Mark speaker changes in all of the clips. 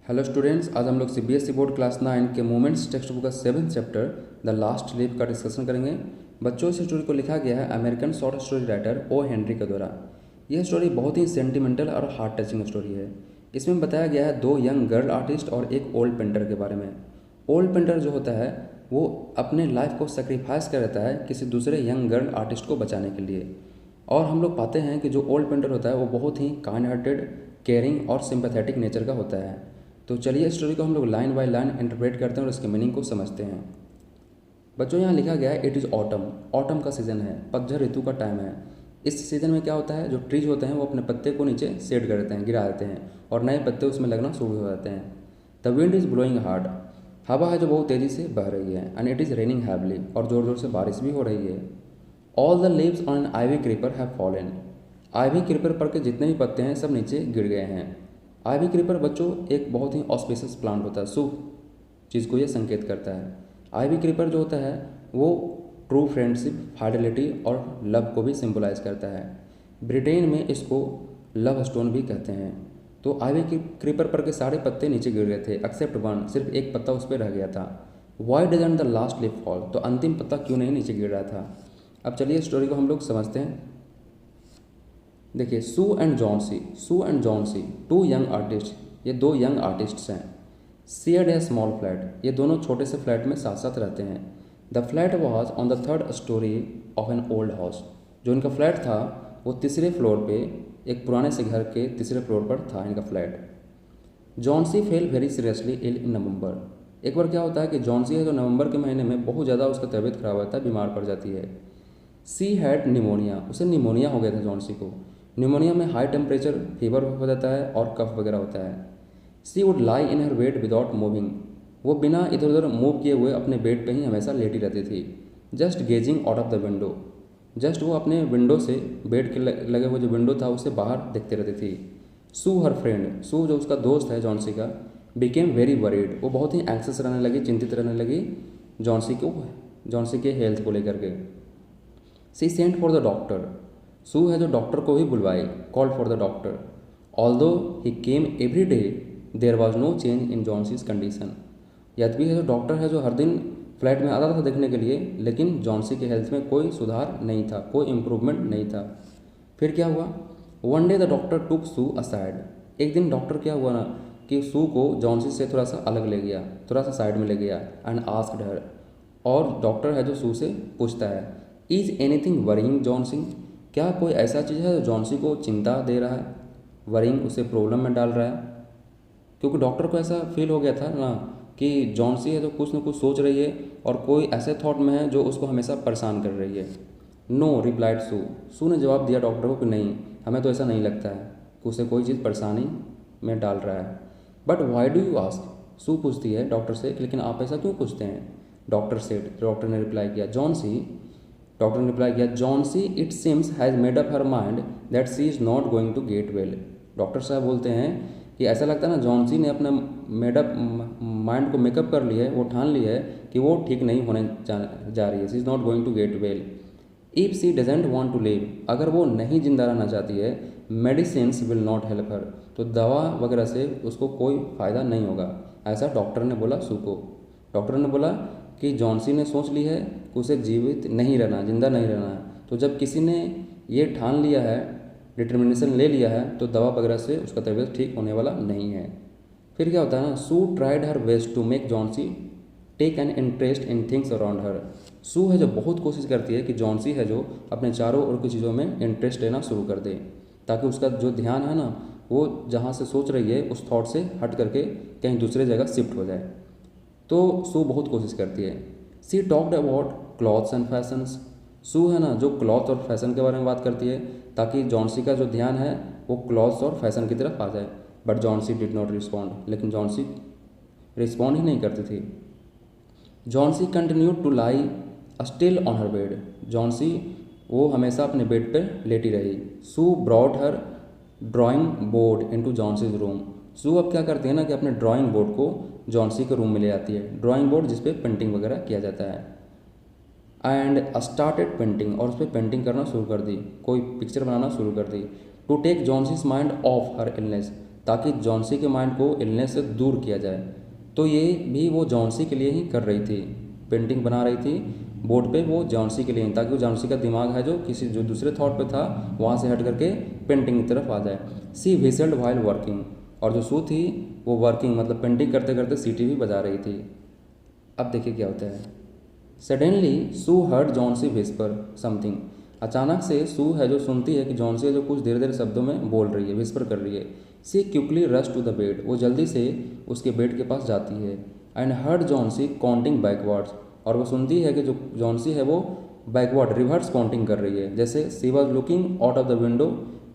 Speaker 1: Hello students, आज हम लोग सीबीएसई बोर्ड क्लास 9 के मोमेंट्स टेक्स्ट बुक का 7th chapter the last leaf का डिस्कशन करेंगे। बच्चों, इस स्टोरी को लिखा गया है American short story writer O Henry के द्वारा। यह स्टोरी बहुत ही सेंटिमेंटल और हार्ट टचिंग स्टोरी है। इसमें बताया गया है दो यंग गर्ल आर्टिस्ट और एक ओल्ड पेंटर के बारे में। ओल्ड पेंटर जो होता है वो अपने लाइफ को सेक्रीफाइस कर देता है किसी दूसरे यंग गर्ल आर्टिस्ट को बचाने के लिए। और हम लोग पाते हैं कि जो ओल्ड पेंटर होता है वो बहुत ही काइंड हार्टेड, केयरिंग और सिंपैथेटिक नेचर का होता है। तो चलिए स्टोरी को हम लोग लाइन बाय लाइन इंटरप्रेट करते हैं और इसके मीनिंग को समझते हैं। बच्चों, यहाँ लिखा गया है इट इज़ ऑटम। ऑटम का सीज़न है, पतझड़ ऋतु का टाइम है। इस सीज़न में क्या होता है, जो ट्रीज होते हैं वो अपने पत्ते को नीचे सेट कर देते हैं, गिरा देते हैं और नए पत्ते उसमें लगना शुरू हो जाते हैं। The wind is blowing hard. हवा है जो बहुत तेज़ी से बह रही है। And it is raining heavily, और ज़ोर ज़ोर से बारिश भी हो रही है। All the leaves on an ivy creeper have fallen. Ivy creeper पर के जितने भी पत्ते हैं सब नीचे गिर गए हैं। आइवी क्रीपर बच्चों एक बहुत ही ऑस्पिशियस प्लांट होता है, शुभ चीज़ को यह संकेत करता है। आइवी क्रीपर जो होता है वो ट्रू फ्रेंडशिप, फाइडेलिटी और लव को भी सिंबलाइज करता है। ब्रिटेन में इसको लव स्टोन भी कहते हैं। तो आइवी क्रीपर पर के सारे पत्ते नीचे गिर गए थे एक्सेप्ट वन, सिर्फ एक पत्ता उस पर रह गया था। Why doesn't the last leaf fall, तो अंतिम पत्ता क्यों नहीं नीचे गिर रहा था। अब चलिए स्टोरी को हम लोग समझते हैं। देखिए, Sue and Johnsy two young artist, ये दो यंग आर्टिस्ट्स हैं। शेयर्ड ए स्मॉल फ्लैट, ये दोनों छोटे से फ्लैट में साथ साथ रहते हैं। The flat was on the third story of an old house. जो इनका फ्लैट था वो तीसरे फ्लोर पे, एक पुराने से घर के तीसरे फ्लोर पर था इनका flat. Johnsy fell very seriously ill in November. एक बार क्या होता है कि जॉन सी है जो नवंबर के महीने में बहुत ज़्यादा उसका तबीयत खराब होता है, बीमार पड़ जाती है। सी हैड निमोनिया, उसे निमोनिया हो गया था जॉन सी को। निमोनिया में हाई टेम्परेचर, फीवर हो जाता है और कफ वगैरह होता है। She would lie in her bed without moving. वो बिना इधर उधर मूव किए हुए अपने बेड पे ही हमेशा लेटी रहती थी। Just gazing out of the window, just वो अपने विंडो से, बेड के लगे हुए जो विंडो था उससे बाहर देखते रहती थी। सू हर फ्रेंड, सू जो उसका दोस्त है जॉन्सी का, बिकेम वेरी वरीड, वो बहुत ही एंक्सियस रहने लगी, चिंतित रहने लगी जॉन्सी के हेल्थ को लेकर के। She sent for the doctor, Sue है जो डॉक्टर को ही बुलवाई, called for the doctor. Although he came every day there was no change in Johnsy's condition. यद्यपि है जो डॉक्टर है जो हर दिन फ्लैट में आता था देखने के लिए, लेकिन जॉन्सी के हेल्थ में कोई सुधार नहीं था, कोई इम्प्रूवमेंट नहीं था। फिर क्या हुआ, one day the doctor took Sue aside. एक दिन डॉक्टर क्या हुआ ना कि सू को जॉन्सी से थोड़ा सा अलग ले गया, थोड़ा सा साइड में ले गया। एंड आस्क्ड हर, और डॉक्टर है जो सू से पूछता है, इज़ एनीथिंग वरिंग जॉन्सी, क्या कोई ऐसा चीज़ है जो जॉन्सी को चिंता दे रहा है, वरिंग उसे प्रॉब्लम में डाल रहा है। क्योंकि डॉक्टर को ऐसा फील हो गया था ना कि जॉन्सी है तो कुछ ना कुछ सोच रही है और कोई ऐसे थॉट में है जो उसको हमेशा परेशान कर रही है। नो रिप्लाइड सू, सू ने जवाब दिया डॉक्टर को कि नहीं, हमें तो ऐसा नहीं लगता है कि उसे कोई चीज़ परेशानी में डाल रहा है। But why do you ask, Sue पूछती है डॉक्टर से, लेकिन आप ऐसा क्यों पूछते हैं। डॉक्टर सेड, डॉक्टर ने रिप्लाई किया, डॉक्टर ने रिप्लाई किया, Johnsy it seems has made up her mind that she is not going to get well. Doctor साहब बोलते हैं कि ऐसा लगता है ना जॉन्सी ने अपना मेडअप माइंड को मेकअप कर लिया है, वो ठान लिया है कि वो ठीक नहीं होने जा रही है, she is not going to get well. If she doesn't want to live, अगर वो नहीं जिंदा रहना चाहती है, medicines will not help her, तो दवा वगैरह से उसको कोई फ़ायदा नहीं होगा। ऐसा डॉक्टर ने बोला सू को। डॉक्टर ने बोला कि जॉन्सी ने सोच ली है कि उसे जीवित नहीं रहना, जिंदा नहीं रहना है। तो जब किसी ने ये ठान लिया है, डिटर्मिनेशन ले लिया है, तो दवा वगैरह से उसका तबीयत ठीक होने वाला नहीं है। फिर क्या होता है ना, Sue tried her best to make Johnsy take an interest in things around her. Sue है जो बहुत कोशिश करती है कि जॉन्सी है जो अपने चारों ओर की चीज़ों में इंटरेस्ट लेना शुरू कर दे, ताकि उसका जो ध्यान है ना वो जहाँ से सोच रही है उस थॉट से हट करके कहीं दूसरे जगह शिफ्ट हो जाए। तो सू बहुत कोशिश करती है। She talked about clothes and fashions, Sue है ना जो क्लॉथ और फैशन के बारे में बात करती है, ताकि जॉन्सी का जो ध्यान है वो क्लॉथ्स और फैशन की तरफ आ जाए। But Johnsy did not respond, लेकिन जॉन्सी रिस्पॉन्ड ही नहीं करती थी। Johnsy continue to lie still on her bed, Johnsy वो हमेशा अपने बेड पर लेटी रही। Sue brought her drawing board into Johnsy's room, Sue अब क्या करती है ना कि अपने ड्राइंग बोर्ड को जॉन्सी के रूम में ले आती है, ड्राइंग बोर्ड जिस पे पेंटिंग वगैरह किया जाता है। एंड स्टार्टेड पेंटिंग, और उस पर पेंटिंग करना शुरू कर दी, कोई पिक्चर बनाना शुरू कर दी। To take Johnsy's mind off her illness, ताकि जॉन्सी के माइंड को इलनेस से दूर किया जाए। तो ये भी वो जॉन्सी के लिए ही कर रही थी, पेंटिंग बना रही थी बोर्ड पे, वो जॉन्सी के लिए ही, ताकि वो जॉन्सी का दिमाग है जो किसी जो दूसरे थॉट पे था वहाँ से हट करके पेंटिंग की तरफ आ जाए। सी विसल्ड वाइल वर्किंग, और जो सू थी वो वर्किंग मतलब पेंटिंग करते करते सीटी भी बजा रही थी। अब देखिए क्या होता है। सडनली सू हर्ड जॉन्सी विस्पर समथिंग, अचानक से सू है जो सुनती है कि जॉन्सी है जो कुछ धीरे धीरे शब्दों में बोल रही है, विस्पर कर रही है। She quickly rush to the bed, वो जल्दी से उसके बेड के पास जाती है। And heard Johnsy counting backwards, और वो सुनती है कि जो जॉन्सी है वो बैकवर्ड रिवर्स काउंटिंग कर रही है। जैसे she was looking out of the window,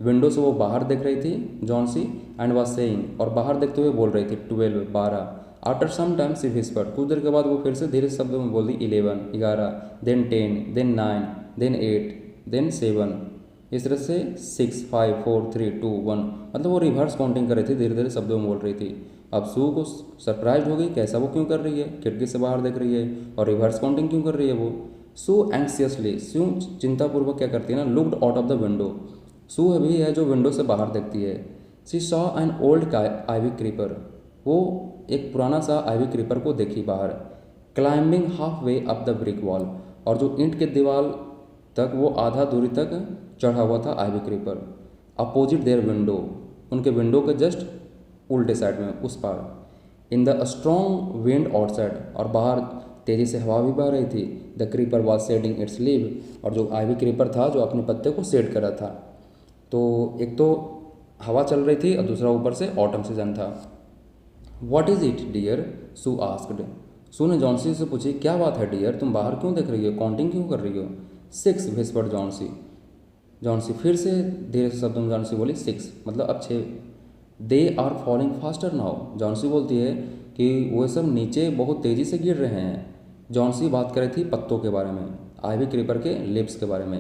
Speaker 1: window से वो बाहर देख रही थी जॉन्सी, एंड वॉज सेइंग, और बाहर देखते हुए बोल रही थी 12 12। आफ्टर सम टाइम सी विस्पर्ड, कुछ देर के बाद वो फिर से धीरे शब्दों में बोल दी 11 11, देन 10, देन 9, देन 8, देन 7, इस तरह से 6 5 4 3 2 1, मतलब वो रिवर्स काउंटिंग कर रही थी, धीरे धीरे शब्दों में बोल रही थी। अब सू को सरप्राइज हो गई, कैसा वो क्यों कर रही है, खिड़की से बाहर देख रही है और रिवर्स काउंटिंग क्यों कर रही है वो। सू एंक्सियसली, सू चिंतापूर्वक क्या करती है ना, looked out of the window, Sue भी है जो विंडो से बाहर देखती है। She saw an old ivy creeper, वो एक पुराना सा आइवी क्रीपर को देखी बाहर। Climbing half way up the brick wall, और जो ईंट के दीवार तक वो आधा दूरी तक चढ़ा हुआ था ivy creeper. Opposite their window, उनके विंडो के जस्ट उल्टे साइड में उस पार। In the strong wind outside, और बाहर तेज़ी से हवा भी बह रही थी। The creeper was shedding its leave, और जो आइवी क्रीपर था जो अपने पत्ते को शेड कर रहा था। तो एक तो हवा चल रही थी और दूसरा ऊपर से ऑटम सीजन था। What is it dear, Sue asked, Sue ने जॉन्सी से पूछी क्या बात है डियर, तुम बाहर क्यों देख रही हो, काउंटिंग क्यों कर रही हो। 6 विस्पर्ड जॉन्सी, जॉन्सी फिर से धीरे से शब्दों में जॉन्सी बोली 6, मतलब अब 6। They are falling faster now, Johnsy बोलती है कि वो सब नीचे बहुत तेज़ी से गिर रहे हैं। जॉन्सी बात कर रही थी पत्तों के बारे में, आइवी क्रीपर के लिप्स के बारे में।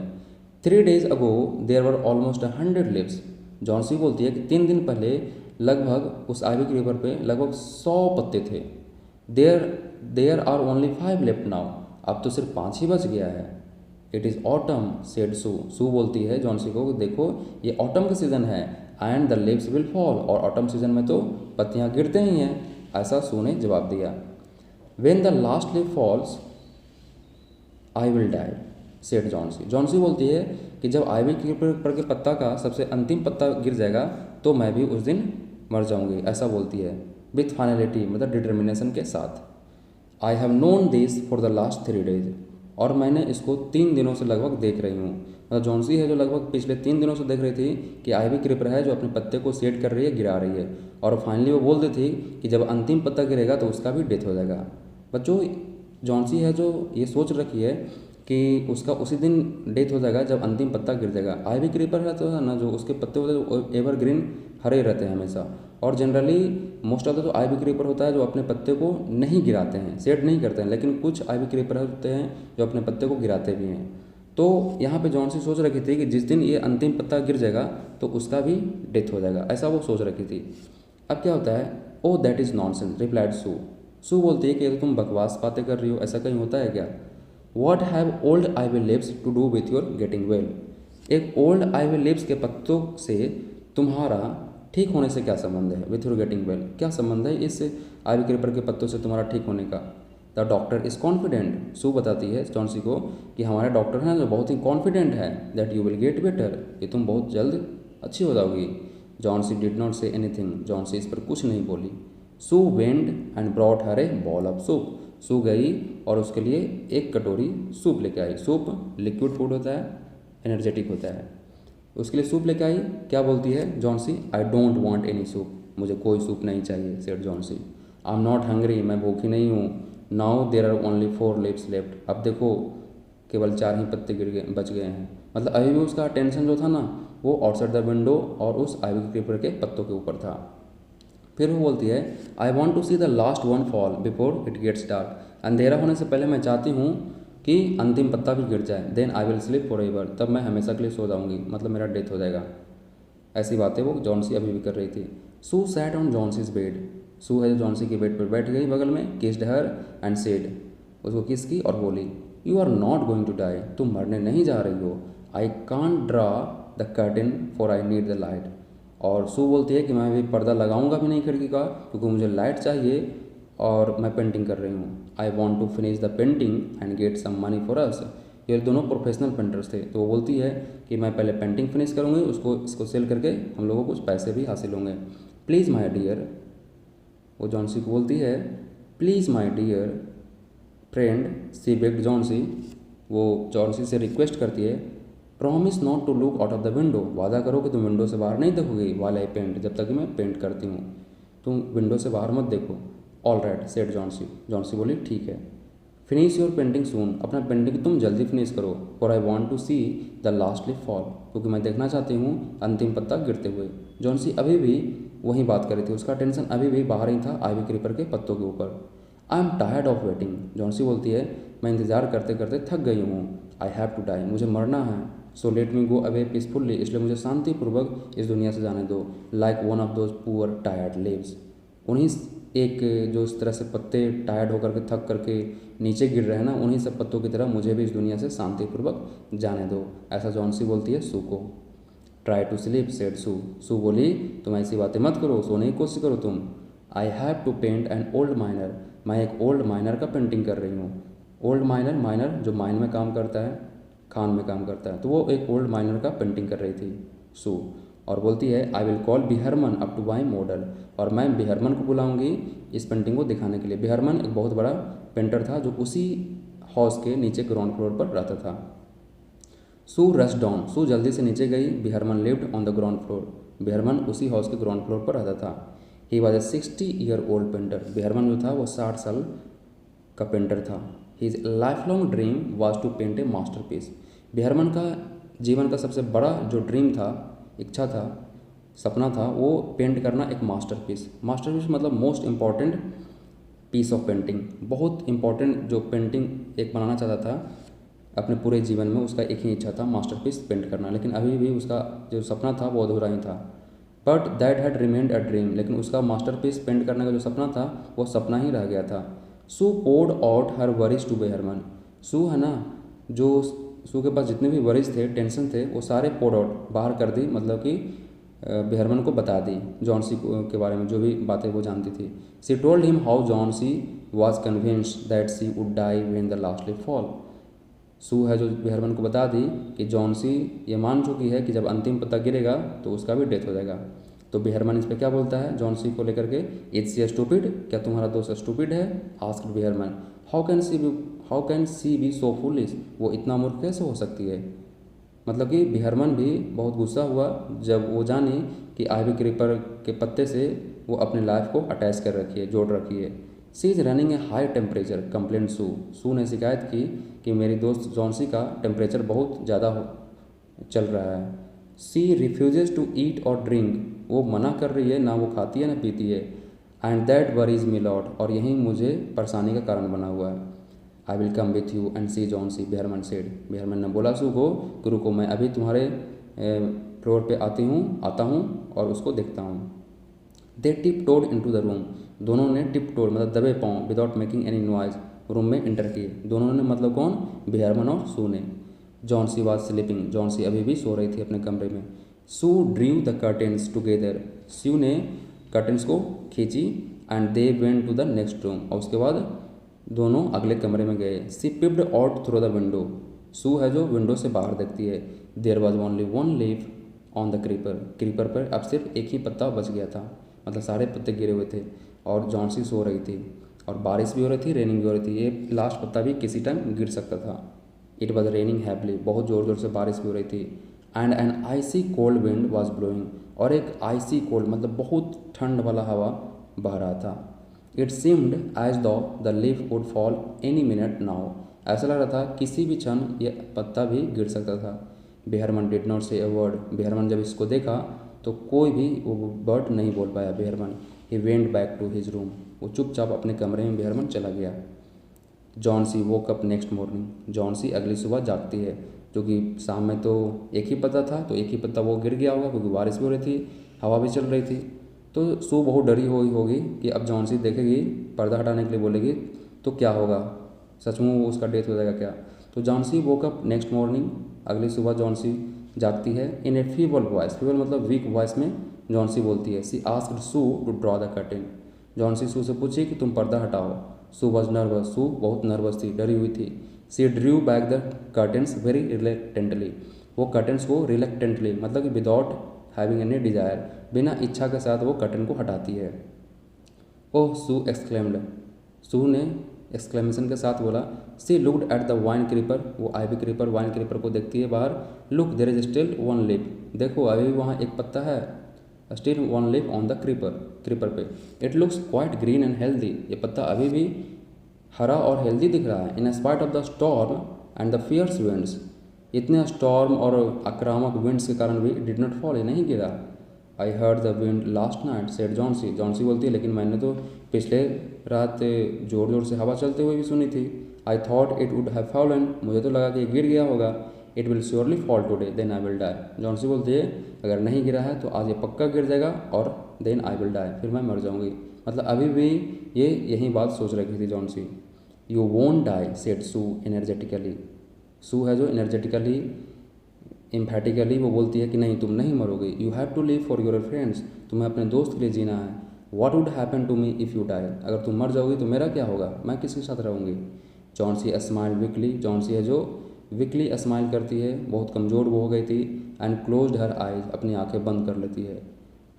Speaker 1: 3 days ago there were almost 100 leaves, Johnsy बोलती है कि 3 दिन पहले लगभग उस आइवी क्रीपर पे लगभग 100 पत्ते थे। There there are only 5 left now, अब तो सिर्फ 5 ही बच गया है। It is autumn said Sue, Sue बोलती है जॉन्सी को देखो ये ऑटम का सीज़न है, and the leaves will fall, और ऑटम सीजन में तो पत्तियाँ गिरते ही हैं, ऐसा सू ने जवाब दिया। When the last leaf falls I will die said Johnsy, Johnsy बोलती है कि जब आइवी क्रीपर के पत्ता का सबसे अंतिम पत्ता गिर जाएगा तो मैं भी उस दिन मर जाऊंगी, ऐसा बोलती है। विथ फाइनलिटी, मतलब डिटर्मिनेशन के साथ। I have known this for the last 3 days, और मैंने इसको 3 दिनों से लगभग देख रही हूँ। मतलब जॉन्सी है जो लगभग पिछले 3 दिनों से देख रही थी कि आइवी क्रीपर है जो अपने पत्ते को सेट कर रही है, गिरा रही है, और फाइनली वो बोलती थी कि जब अंतिम पत्ता गिरेगा तो उसका भी डेथ हो जाएगा। बच्चों, जॉन्सी है जो ये सोच रखी है कि उसका उसी दिन डेथ हो जाएगा जब अंतिम पत्ता गिर जाएगा। आइवी क्रीपर है तो है ना, जो उसके पत्ते होते हैं वो एवरग्रीन हरे रहते हैं हमेशा, और जनरली मोस्ट ऑफ द जो आइवी क्रीपर होता है जो अपने पत्ते को नहीं गिराते हैं, सेट नहीं करते हैं, लेकिन कुछ आइवी क्रीपर होते हैं जो अपने पत्ते को गिराते भी हैं। तो यहाँ पे जॉन्सी सोच रखी थी कि जिस दिन ये अंतिम पत्ता गिर जाएगा तो उसका भी डेथ हो जाएगा, ऐसा वो सोच रखी थी। अब क्या होता है, ओ that is nonsense replied Sue, Sue बोलती है कि तुम बकवास बातें कर रही हो, ऐसा कहीं होता है क्या। What have old ivy leaves to do with your getting well, एक ओल्ड आइवी लिप्स के पत्तों से तुम्हारा ठीक होने से क्या संबंध है। विथ योर गेटिंग वेल, क्या संबंध है इस आइवी क्रीपर के पत्तों से तुम्हारा ठीक होने का। द डॉक्टर इज़ कॉन्फिडेंट, सू बताती है जॉन्सी को कि हमारे डॉक्टर हैं जो बहुत ही कॉन्फिडेंट है, that you will get better, कि तुम बहुत जल्द अच्छी हो जाओगी। Johnsy did not say anything, Johnsy इस पर कुछ नहीं बोली। Sue went and brought her a bowl of soup, Sue गई और उसके लिए एक कटोरी सूप लेके आई। सूप लिक्विड फूड होता है, एनर्जेटिक होता है, उसके लिए सूप लेके आई। क्या बोलती है Johnsy, I don't want any soup, मुझे कोई सूप नहीं चाहिए, said Johnsy. I am not hungry, मैं भूखी नहीं हूँ। Now there are only 4 leaves left, अब देखो केवल 4 ही पत्ते गिर गए बच गए हैं। मतलब अभी भी उसका अटेंशन जो था ना वो आउटसाइड द विंडो और उस आइवी क्रीपर के पत्तों के ऊपर था। फिर वो बोलती है, I want to see the last one fall before it gets dark, अंधेरा होने से पहले मैं चाहती हूँ कि अंतिम पत्ता भी गिर जाए। Then I will sleep forever, तब मैं हमेशा के लिए सो जाऊँगी, मतलब मेरा डेथ हो जाएगा। ऐसी बातें वो जॉन्सी अभी भी कर रही थी। सू सैट ऑन जॉन्सीज बेड, सू है जो जॉन्सी के बेड पर बैठ गई बगल में, किस्ड हर एंड सेड, उसको किस की और बोली, you are not going to die, तुम मरने नहीं जा रही हो। I can't draw the curtain for I need the light, और सू बोलती है कि मैं अभी पर्दा लगाऊंगा भी नहीं खिड़की का, क्योंकि मुझे लाइट चाहिए और मैं पेंटिंग कर रही हूँ। I want to finish the painting and get some money for us. ये दोनों प्रोफेशनल पेंटर्स थे, तो वो बोलती है कि मैं पहले पेंटिंग फिनिश करूँगी, इसको सेल करके हम लोगों को कुछ पैसे भी हासिल होंगे। प्लीज़ माई डियर, वो जॉन्सी को बोलती है, please my dear friend, she begged Johnsy, वो जॉन्सी से रिक्वेस्ट करती है, promise not to look out of the window, वादा करो कि तुम विंडो से बाहर नहीं देखोगे वाला आई पेंट, जब तक कि मैं पेंट करती हूँ, तुम विंडो से बाहर मत देखो। All right said Johnsy, Johnsy बोली ठीक है। फिनिश योर पेंटिंग सून, अपना पेंटिंग तुम जल्दी फिनिश करो। For I want to see the last leaf fall, क्योंकि मैं देखना चाहती हूँ अंतिम पत्ता गिरते हुए। जॉन्सी अभी भी वही बात कर रही थी, उसका टेंशन अभी भी बाहर ही था आइवी क्रीपर के पत्तों के ऊपर। I am tired of waiting, Johnsy बोलती है, मैं इंतज़ार करते करते थक गई हूँ। आई हैव टू डाई, मुझे मरना है। So let me go away peacefully, इसलिए मुझे शांतिपूर्वक इस दुनिया से जाने दो। Like one of those poor tired leaves, उन्हीं एक जो इस तरह से पत्ते टायर्ड होकर के थक करके नीचे गिर रहे हैं ना, उन्हीं सब पत्तों की तरह मुझे भी इस दुनिया से शांतिपूर्वक जाने दो, ऐसा जॉन्सी बोलती है सू को। Try to sleep said Sue, Sue बोली तुम ऐसी बातें मत करो, सोने की कोशिश करो तुम। I have to paint an old miner, मैं एक ओल्ड माइनर का पेंटिंग कर रही हूँ। ओल्ड माइनर, माइनर जो माइन में काम करता है, खान में काम करता है, तो वो एक ओल्ड माइनर का पेंटिंग कर रही थी सू। और बोलती है I will call Behrman up to my model, और मैं बिहरमन को बुलाऊंगी इस पेंटिंग को दिखाने के लिए। बिहरमन एक बहुत बड़ा पेंटर था जो उसी हाउस के नीचे ग्राउंड फ्लोर पर रहता था। सू रश डाउन, सू जल्दी से नीचे गई। Behrman lived on the ground floor, Behrman उसी हाउस के ग्राउंड फ्लोर पर रहता था। He was a 60-year old painter, Behrman जो था वो 60 साल का पेंटर था। His lifelong dream was to paint a masterpiece, Behrman का जीवन का सबसे बड़ा जो ड्रीम था, इच्छा था, सपना था, वो पेंट करना एक मास्टरपीस। मास्टरपीस मतलब most important piece of painting, बहुत इंपॉर्टेंट जो पेंटिंग एक बनाना चाहता था अपने पूरे जीवन में, उसका एक ही इच्छा था मास्टरपीस पेंट करना। लेकिन अभी भी उसका जो सपना था वो अधूरा ही था। But that had remained a dream, लेकिन उसका मास्टरपीस पेंट करने का जो सपना था वो सपना ही रह गया था। Sue poured out her worries to Behrman, Sue है ना, जो सू के पास जितने भी वरीज थे, टेंशन थे, वो सारे पोर्ड आउट बाहर कर दी, मतलब कि बिहरमन को बता दी जॉन्सी के बारे में जो भी बातें वो जानती थी। She told him how Johnsy was convinced that she would die when the last leaf fall, Sue है जो बिहरमन को बता दी कि जॉन्सी ये मान चुकी है कि जब अंतिम पत्ता गिरेगा तो उसका भी डेथ हो जाएगा। तो बिहरमन इस पर क्या बोलता है जॉन्सी को लेकर के, इट्स सी स्टूपिड, क्या तुम्हारा दोस्त स्टूपिड है? Asked Behrman. How can she be so foolish, वो इतना मूर्ख कैसे हो सकती है? मतलब कि बिहरमन भी बहुत गुस्सा हुआ जब वो जानी कि आइवी क्रीपर के पत्ते से वो अपने लाइफ को अटैच कर रखी है, जोड़ रखी है। She is running a high temperature complaint Sue, Sue ने शिकायत की कि मेरी दोस्त जॉन्सी का टेम्परेचर बहुत ज़्यादा चल रहा है। सी रिफ्यूजेज टू ईट और ड्रिंक, वो मना कर रही है, ना वो खाती है ना पीती है। And that worries me lot, और यही मुझे परेशानी का कारण बना हुआ है। I will come with you and see Johnsy, Behrman said, Behrman ने बोला सू को कि रुको, मैं अभी तुम्हारे फ्लोर पे आता हूँ और उसको देखता हूँ। They tiptoed into the room, दोनों ने टिप टोड मतलब दबे पाँव, without making any noise room में इंटर किए। दोनों ने मतलब कौन? बिहरमन और सू ने। जॉन्सी वॉज स्लीपिंग, जॉन्सी अभी भी सो रही थी अपने कमरे में। Sue drew the curtains together, Sue ने कर्टेंस को खींची। And they went to the next room, और उसके बाद दोनों अगले कमरे में गए। She peeped out through the window, Sue है जो विंडो से बाहर देखती है। There was only one leaf on the creeper, creeper पर अब सिर्फ एक ही पत्ता बच गया था, मतलब सारे पत्ते गिरे हुए थे। और जॉन्सी सो रही थी, और बारिश भी हो रही थी, रेनिंग भी हो रही थी, ये लास्ट पत्ता भी किसी टाइम गिर सकता था। इट वॉज रेनिंग हैवली, बहुत ज़ोर ज़ोर से बारिश भी हो रही थी। And an icy cold wind was blowing, और एक आइसी कोल्ड मतलब बहुत ठंड वाला हवा बह रहा था। इट सीम्ड एज दो the leaf would fall any minute now, ऐसा लग रहा था किसी भी क्षण ये पत्ता भी गिर सकता था। बिहरमन डिड नॉट से ए वर्ड, बिहरमन जब इसको देखा तो कोई भी वो वर्ड नहीं बोल पाया Behrman. He went back to his room, वो चुपचाप अपने कमरे में बिहरमन चला गया। Johnsy woke up next morning, Johnsy अगली सुबह जागती है, जो कि शाम में तो एक ही पत्ता था, तो एक ही पत्ता वो गिर गया होगा क्योंकि बारिश भी हो रही थी, हवा भी चल रही थी। तो सू बहुत डरी हुई होगी कि अब जॉन्सी देखेगी, पर्दा हटाने के लिए बोलेगी तो क्या होगा, सचमुच उसका डेथ हो जाएगा क्या। तो Johnsy woke up next morning, अगली सुबह जॉन्सी जागती है। In a feeble voice, feeble मतलब वीक वॉइस में जॉन्सी बोलती है, she asked Sue to draw the curtain. Johnsy Sue से पूछी कि तुम पर्दा हटाओ। सू वॉज नर्वस, सू बहुत नर्वस थी, डरी हुई थी। She drew back the curtains very reluctantly, वो कर्टेन्स को रिलेक्टेंटली मतलब कि विदाउट हैविंग एनी डिजायर, बिना इच्छा के साथ वो कर्टन को हटाती है। ओह सू एक्सक्लेम्ड, सू ने एक्सक्लेमेशन के साथ बोला। She looked at the vine creeper, वो आइवी क्रीपर वाइन क्रीपर को देखती है बाहर। Look there is still one leaf, देखो अभी भी वहाँ एक पत्ता है, still one leaf on the creeper पे। It looks quite green and healthy, ये पत्ता अभी भी हरा और हेल्दी दिख रहा है। In spite of the storm and the fierce winds, इतने स्टॉर्म और आक्रामक विंड्स के कारण भी डिड नॉट फॉल, नहीं गिरा। I heard the wind last night said Johnsy, Johnsy बोलती है लेकिन मैंने तो पिछले रात जोर जोर से हवा चलते हुए भी सुनी थी। I thought it would have fallen, मुझे तो लगा कि गिर गया होगा। It will surely fall today then I will die, Johnsy बोलती है अगर नहीं गिरा है तो आज ये पक्का गिर जाएगा और देन आई विल डाई, फिर मैं मर जाऊँगी। मतलब अभी भी ये यही बात सोच रखी थी Johnsy. You won't die said Sue energetically, Sue है जो एनर्जेटिकली एम्फेटिकली वो बोलती है कि नहीं तुम नहीं मरोगे। You have to live for your friends, तुम्हें अपने दोस्त के लिए जीना है। What would happen to me if you die, अगर तुम मर जाओगी तो मेरा क्या होगा, मैं किसके साथ रहूँगी। जॉन्सी स्माइल वीकली, जॉन्सी है जो वीकली स्माइल करती है, बहुत कमज़ोर वो हो गई थी। एंड क्लोज्ड हर आइज, अपनी आंखें बंद कर लेती है।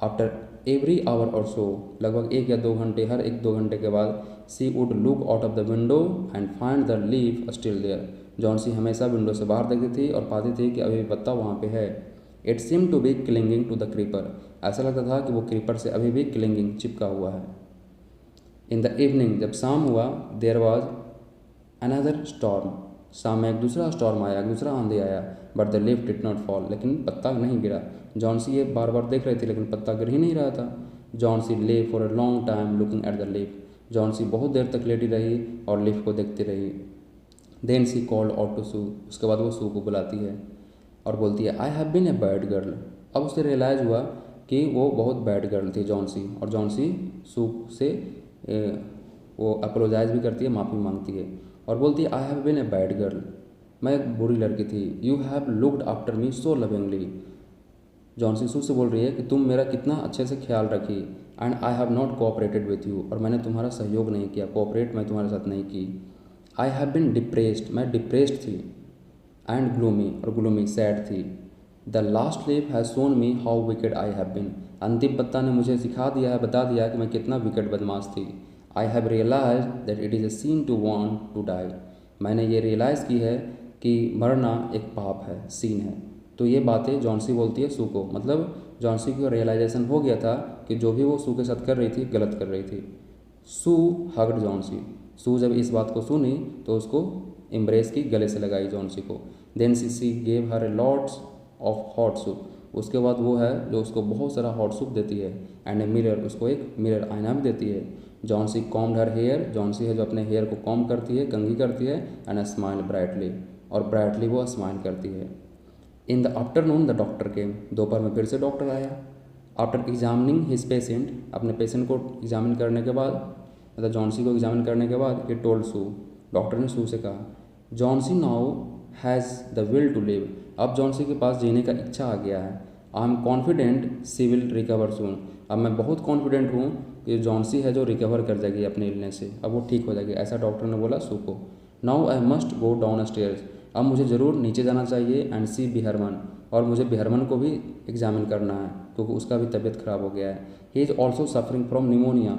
Speaker 1: आफ्टर एवरी आवर और सो, लगभग 1 या 2 घंटे, हर 1-2 घंटे के बाद she would look out of the window and find the leaf still there, Johnsy हमेशा विंडो से बाहर देखती थी और पाती थी कि अभी भी पत्ता वहाँ पे है। It seem to be clinging to the creeper, ऐसा लगता था कि वो क्रीपर से अभी भी क्लिंगिंग चिपका हुआ है। इन द इवनिंग, जब शाम हुआ, देयर वॉज अनदर स्टॉर्म, शाम में एक दूसरा स्टॉर्म आया, एक दूसरा आंधी आया। But the leaf did not fall, लेकिन पत्ता नहीं गिरा। जॉन्सी ये बार बार देख रही थी लेकिन पत्ता गिर ही नहीं रहा था। जॉन्सी ले for a long time looking at the leaf, Johnsy बहुत देर तक लेटी रही और लीफ को देखती रही। Then she called out to Sue, उसके बाद वो सू को बुलाती है और बोलती है I have been a bad girl. अब उसे रियलाइज़ हुआ कि वो बहुत बैड गर्ल थी जॉन्सी, और जॉन्सी सू से वो अपोलोजाइज भी करती है, माफ़ी मांगती है और बोलती है I have been a bad girl, मैं एक बुरी लड़की थी। You have looked after me so lovingly, Johnsy Sue से बोल रही है कि तुम मेरा कितना अच्छे से ख्याल रखी। And I have not cooperated with you, और मैंने तुम्हारा सहयोग नहीं किया, कोऑपरेट मैं तुम्हारे साथ नहीं की। आई हैव बिन डिप्रेस्ड, मैं डिप्रेस्ड थी। एंड ग्लूमी, और ग्लूमी सैड थी। The last leaf has shown me how wicked I have been, अंतिम पत्ता ने मुझे सिखा दिया है, बता दिया है कि मैं कितना विकेट बदमाश थी। I have realise that it is a sin to want to die, मैंने ये रियलाइज़ की है कि मरना एक पाप है, सीन है। तो ये बातें जॉन्सी बोलती है सू को, मतलब जॉन्सी को रियलाइजेशन हो गया था कि जो भी वो सू के साथ कर रही थी गलत कर रही थी। सू हग्ड जॉन्सी, सू जब इस बात को सुनी तो उसको एम्ब्रेस की, गले से लगाई जॉन्सी को। Then she gave her a lots of hot soup, उसके बाद वो है जो उसको बहुत सारा हॉट सूप देती है। एंड ए मिरर, उसको एक मिरर आईना भी देती है। Johnsy combed her hair, Johnsy है जो अपने हेयर को कॉम करती है, कंघी करती है। एंड स्माइल ब्राइटली, और ब्राइटली वो स्माइल करती है। In the afternoon the doctor केम, दोपहर में फिर से डॉक्टर आया। आफ्टर एग्जामिनिंग हिज पेशेंट, अपने पेशेंट को एग्जामिन करने के बाद, मतलब जॉन्सी को एग्जामिन करने के बाद, ये टोल्ड सू, डॉक्टर ने सू से कहा Johnsy now has the will to live, अब जॉन्सी के पास जीने का इच्छा आ गया है। I am confident she will recover soon, अब मैं बहुत कॉन्फिडेंट हूँ कि जॉन्सी है जो रिकवर कर जाएगी अपने इलनेस से, अब वो ठीक हो जाएगी, ऐसा डॉक्टर ने बोला सू को। Now I must go down stairs, अब मुझे ज़रूर नीचे जाना चाहिए। एंड सी बिहरमन, और मुझे बिहरमन को भी एग्जामिन करना है क्योंकि उसका भी तबीयत ख़राब हो गया है। He is also suffering from pneumonia,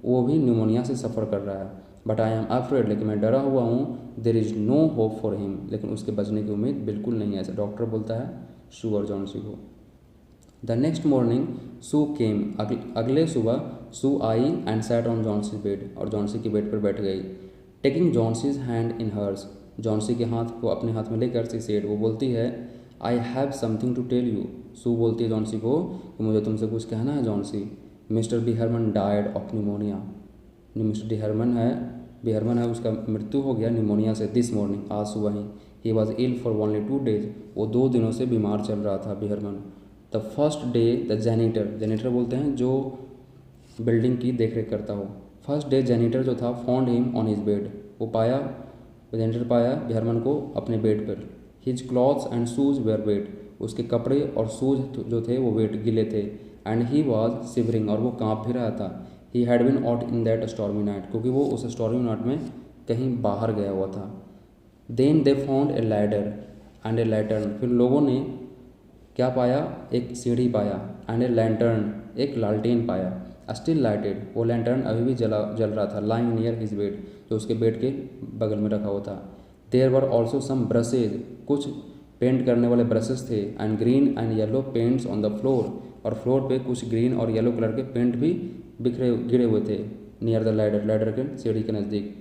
Speaker 1: वो भी निमोनिया से सफ़र कर रहा है। बट आई एम अफ्रेड, लेकिन मैं डरा हुआ हूँ। There is no hope for him, लेकिन उसके बचने की उम्मीद बिल्कुल नहीं है, ऐसा डॉक्टर बोलता है सू और जॉन्सी को। The next morning Sue came, अगले सुबह सू आई and sat on Johnsy bed, और जॉन्सी की बेड पर बैठ गई। Taking Johnsy's hand in hers, Johnsy के हाथ को अपने हाथ में लेकर सी सेड, वो बोलती है I have something to tell you, Sue बोलती है जॉन्सी को कि मुझे तुमसे कुछ कहना है Johnsy. Mister Behrman died of pneumonia, mister Behrman है उसका मृत्यु हो गया निमोनिया से दिस मॉर्निंग, आज सुबह ही। He was ill for only 2 days, वो 2 दिनों से बीमार चल रहा था Behrman. The first day the janitor बोलते हैं जो बिल्डिंग की देख रेख करता हो। फर्स्ट डे जेनिटर जो था found him on his bed, वो जेनिटर पाया बिहरमन को अपने बेड पर। His clothes and shoes were wet, उसके कपड़े और शूज जो थे वो वेट गिले थे। एंड ही वॉज सिवरिंग, और वो काँप भी रहा था। He had been out in that stormy night, क्योंकि वो उस स्टॉर्मी नाइट में कहीं बाहर गया हुआ था। Then they found a ladder and a lantern, फिर लोगों ने क्या पाया, एक सीढ़ी पाया। एंड ए लैंटर्न, एक लालटेन पाया। स्टिल लाइटेड, वो लैंटर्न अभी भी जल रहा था। लाइंग नियर हिज बेड, जो उसके बेड के बगल में रखा हुआ था। There were also some brushes, कुछ पेंट करने वाले ब्रशेस थे। And green and yellow paints on the floor, और फ्लोर पे कुछ ग्रीन और येलो कलर के पेंट भी गिरे हुए थे। नियर द लैडर, लैडर के सीढ़ी के नज़दीक।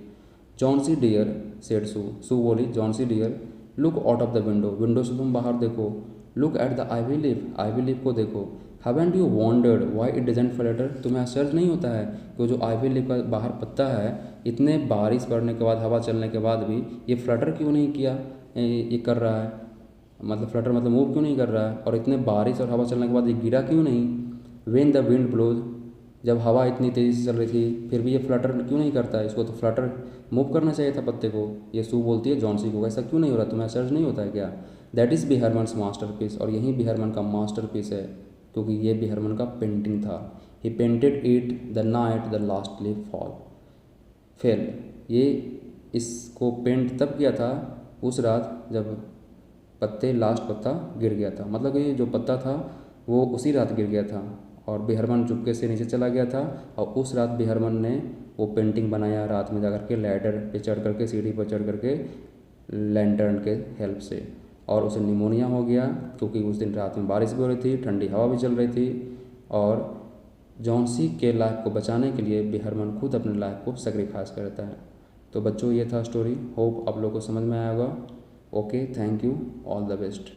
Speaker 1: Johnsy dear said Sue, Sue बोली Johnsy dear look out of the window, window से तुम बाहर देखो। Look at the ivy leaf, ivy leaf को देखो। Haven't you wondered why it doesn't flutter, तुम्हें आश्चर्य नहीं होता है कि वो जो आइवी लीफ का बाहर पत्ता है, इतने बारिश पड़ने के बाद, हवा चलने के बाद भी ये फ्लटर क्यों नहीं किया, ये कर रहा है, मतलब फ्लटर मतलब मूव क्यों नहीं कर रहा है, और इतने बारिश और हवा चलने के बाद ये गिरा क्यों नहीं। वेन द विंड ब्लोज, जब हवा इतनी तेज़ी से चल रही थी फिर भी ये फ्लटर क्यों नहीं करता है, इसको तो फ्लटर मूव करना चाहिए था पत्ते को। ये सू बोलती है जॉन सी को, ऐसा क्यों नहीं हो रहा, तुम्हें आश्चर्य नहीं होता है क्या। That is Behrman's masterpiece, और यही बी हरमन का मास्टर पीस है, क्योंकि ये बी हरमन का पेंटिंग था। He painted it the night the last leaf fall fell, ये इसको पेंट तब किया था उस रात जब लास्ट पत्ता गिर गया था, मतलब कि जो पत्ता था वो उसी रात गिर गया था। और बिहरमन चुपके से नीचे चला गया था, और उस रात बिहरमन ने वो पेंटिंग बनाया रात में जाकर के, लैडर पे चढ़ करके, सीढ़ी पर चढ़ करके, लैंटर्न के हेल्प से। और उसे निमोनिया हो गया, क्योंकि उस दिन रात में बारिश भी हो रही थी, ठंडी हवा भी चल रही थी। और जॉन्सी के लाइफ को बचाने के लिए बिहरमन खुद अपने लाइफ को सेक्रीफाइस करता है। तो बच्चों ये था स्टोरी, होप आप लोगों को समझ में आया होगा। Okay, thank you, all the best.